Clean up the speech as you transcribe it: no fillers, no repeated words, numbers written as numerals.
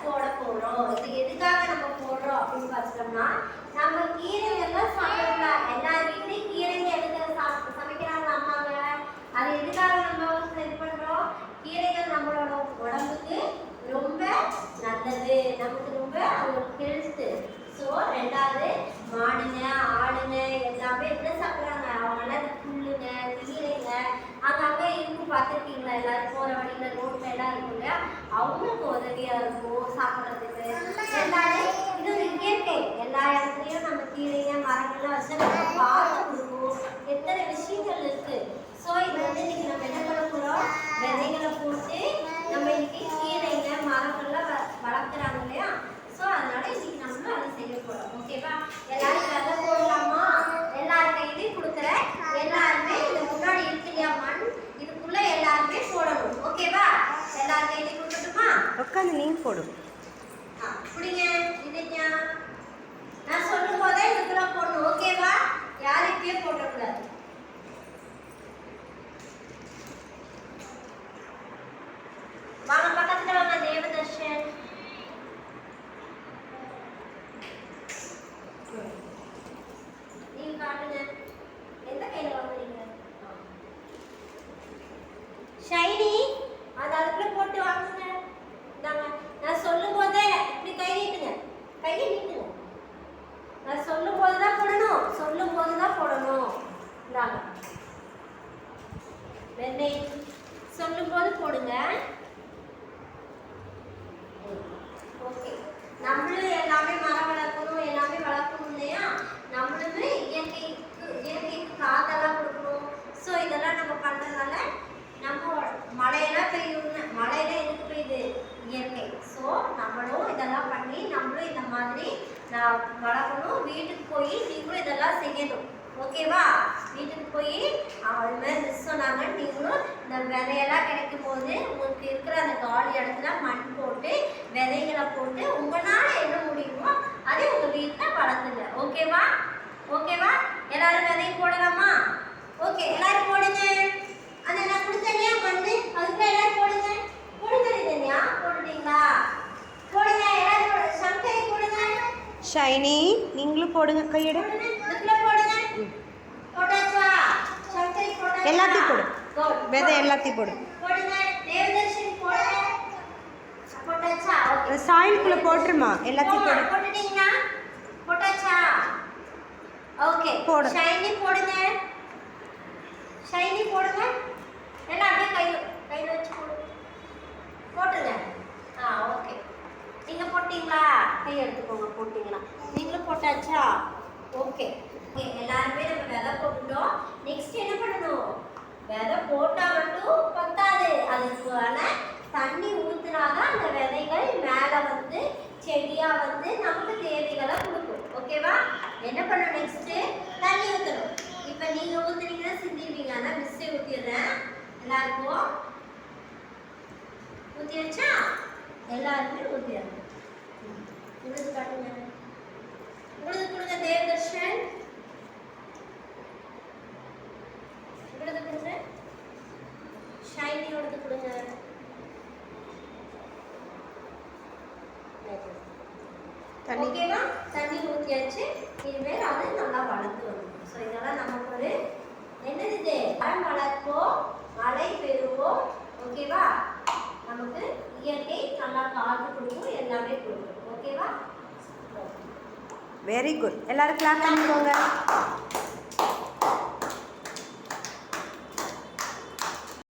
போட போறோம். இது எதுக்காக நம்ம போடுறோம் அப்படின்னு பார்த்தோம்னா, நம்ம கீரைகள்லாம் சாப்பிடலாம். எல்லார் வீட்லயும் கீரைங்க சமைக்கிறாங்க அம்மாங்க. அது எதுக்காக நம்ம இது பண்றோம்? கீரைகள் நம்மளோட உடம்புக்கு ரொம்ப நல்லது, நமக்கு ரொம்ப அது ஹெல்த். ஸோ ரெண்டாவது மாடுங்க ஆடுங்க எல்லாமே என்ன சாப்பிட்றாங்க? அவங்களாம் புல்லுங்க கீரைங்க அங்கங்கே இருக்கும். பார்த்துருக்கீங்களா? எல்லாரும் போகிற வழியில் ரோட்டில் எல்லாம் இருக்கும் இல்லையா? அவங்களுக்கு உதவியாக இருக்கும் சாப்பிட்றதுக்கு. ரெண்டாவது இது இயற்கை. எல்லா இடத்துலையும் நம்ம கீரைங்க மரங்கள்லாம் வச்சு நம்ம பார்த்து கொடுக்கும். எத்தனை விஷயங்கள் இருக்கு. ஸோ இது இன்னைக்கு நம்ம என்ன பண்ண போகிறோம்? விதைகளை போட்டு நம்ம இன்னைக்கு கீரைங்க மரங்கள்லாம் வளர்க்குறாங்க இல்லையா? ஸோ அதனால இன்னைக்கு நம்மளும் அதை செய்ய போகிறோம். ஓகேவா? எல்லாரும் விதை போடலாமா? எல்லாரும் கையிலையும் கொடுக்குறேன். எல்லாருமே இது முன்னாடி இருக்கு இல்லையா மண், இதுக்குள்ள எல்லாருமே போடணும். ஓகேவா? எல்லாரும் கையிலையும் கொடுக்கட்டுமா? உட்காந்து நீங்க போடும். புடிங்க இதுங்க. நான் சொல்லும் போதே இதுக்குள்ள போடணும். ஓகேவா? யாரும் இப்பயே போடக்கூடாது. வாங்க பக்கத்துல வாங்க தேவதர்ஷன். நீங்க காட்டுங்க. எந்த கையில வாங்குறீங்க? ஷைனி அது அதுக்குள்ள போட்டு வாங்குங்க. இந்தாங்க. நான் சொல்லும் போதே இப்படி கை நீட்டுங்க. கையை நீட்டுங்க. நான் சொல்லும் போது தான் போடணும். சொல்லும் போது தான் போடணும். இந்தாங்க. வெண்ணெய் சொல்லும் போது போடுங்க. ஓகே. நம்மளும் எல்லாமே மரம் வளர்க்கணும், எல்லாமே வளர்க்கணும் இல்லையா? நம்மளுமே இயற்கைக்கு காத்தெல்லாம் கொடுக்கணும். ஸோ இதெல்லாம் நம்ம பண்ணுறதுனால நம்ம மழையெல்லாம் பெய்யும்னு, மழையெல்லாம் எதுக்கு பெய்யுது? இயற்கை. ஸோ நம்மளும் இதெல்லாம் பண்ணி நம்மளும் இந்த மாதிரி நான் வளர்க்கணும். வீட்டுக்கு போய் நீங்களும் இதெல்லாம் செய்யணும். ஓகேவா? வீட்டுக்கு போய் அது மாதிரி மிஸ் சொன்னாங்க. நீங்களும் இந்த விதையெல்லாம் கிடைக்கும் போது உங்களுக்கு இருக்கிற அந்த காலி இடத்துல மண் போட்டு விதைகளை போட்டு உங்களால் என்ன முடியுமோ அதே உங்கள் வீட்டில் வளர்த்துங்க. ஓகேவா? ஓகேவா? எல்லாரும் விதையை போடலாமா? ஓகே எல்லாரும் போடுங்க. அந்த நான் கொடுத்தேனியா மண் அதுக்குள்ள எல்லாரும் போடுங்க. போடுங்க தனியா போட்டுட்டீங்களா? போடுங்க எல்லாரும் போடுங்க. சங்கரி போடுங்க. ஷைனி நீங்களும் போடுங்க. கையெடு. இதுக்குள்ள போடுங்க. போட்டாச்சா? சங்கரி போட்டாச்சா? எல்லாத்தையும் போடு. விதை எல்லாத்தையும் போடு. போடுங்க. தேவதர்ஷன் போடுங்க. போட்டாச்சா? ஓகே. சாயிலுக்குள்ள போட்டுருமா? எல்லாத்தையும் போடு. போட்டுட்டீங்களா? போட்டாச்சா? ஓகே. போடு. ஷைனி போடுங்க. ஷைனி போடுங்க. எல்லாம் அப்படியே கையில வச்சு போடுங்க. போட்டுருங்க. ஓகே. நீங்க போட்டீங்களா? கை எடுத்துக்கோங்க. போட்டீங்களா? நீங்களும் போட்டாச்சா? ஓகே. எல்லாருமே நம்ம விதை போட்டுட்டோம். நெக்ஸ்ட் என்ன பண்ணணும்? விதை போட்டா மட்டும் பத்தாது. அதுக்கான தண்ணி ஊத்துனாதான் அந்த விதைகள் மேலே வந்து செடியா வந்து நமக்கு தேவைகளை கொடுக்கும். ஓகேவா? என்ன பண்ணணும்? நெக்ஸ்ட் தண்ணி ஊற்றணும். இப்போ நீங்க ஊத்துனீங்கன்னா சிந்திடுவீங்க. ஆனால் மிஸ்ஸே ஊற்றிடுறேன். எல்லாருக்கும் ஊற்றி வச்சா எல்லாருமே ஊற்றிடுறேன். உழுது காட்டுங்க. உழுது கொடுங்க தேவதர்ஷன். உழுது கொடுங்க. ஷைனி உழுது கொடுங்க. ஓகேவா? தண்ணி ஊற்றியாச்சு. இனிமேல் அது நல்லா வளர்த்து வரும். ஸோ இதெல்லாம் நமக்கு ஒரு என்னது இது? மரம் வளர்ப்போம், மழை பெறுவோம். ஓகேவா? நமக்கு இயற்கை நல்லா காற்று கொடுக்கும், எல்லாமே கொடுக்கும். ஓகேவா? Very good. எல்லாரும் கிளாப் பண்ணிக்கோங்க.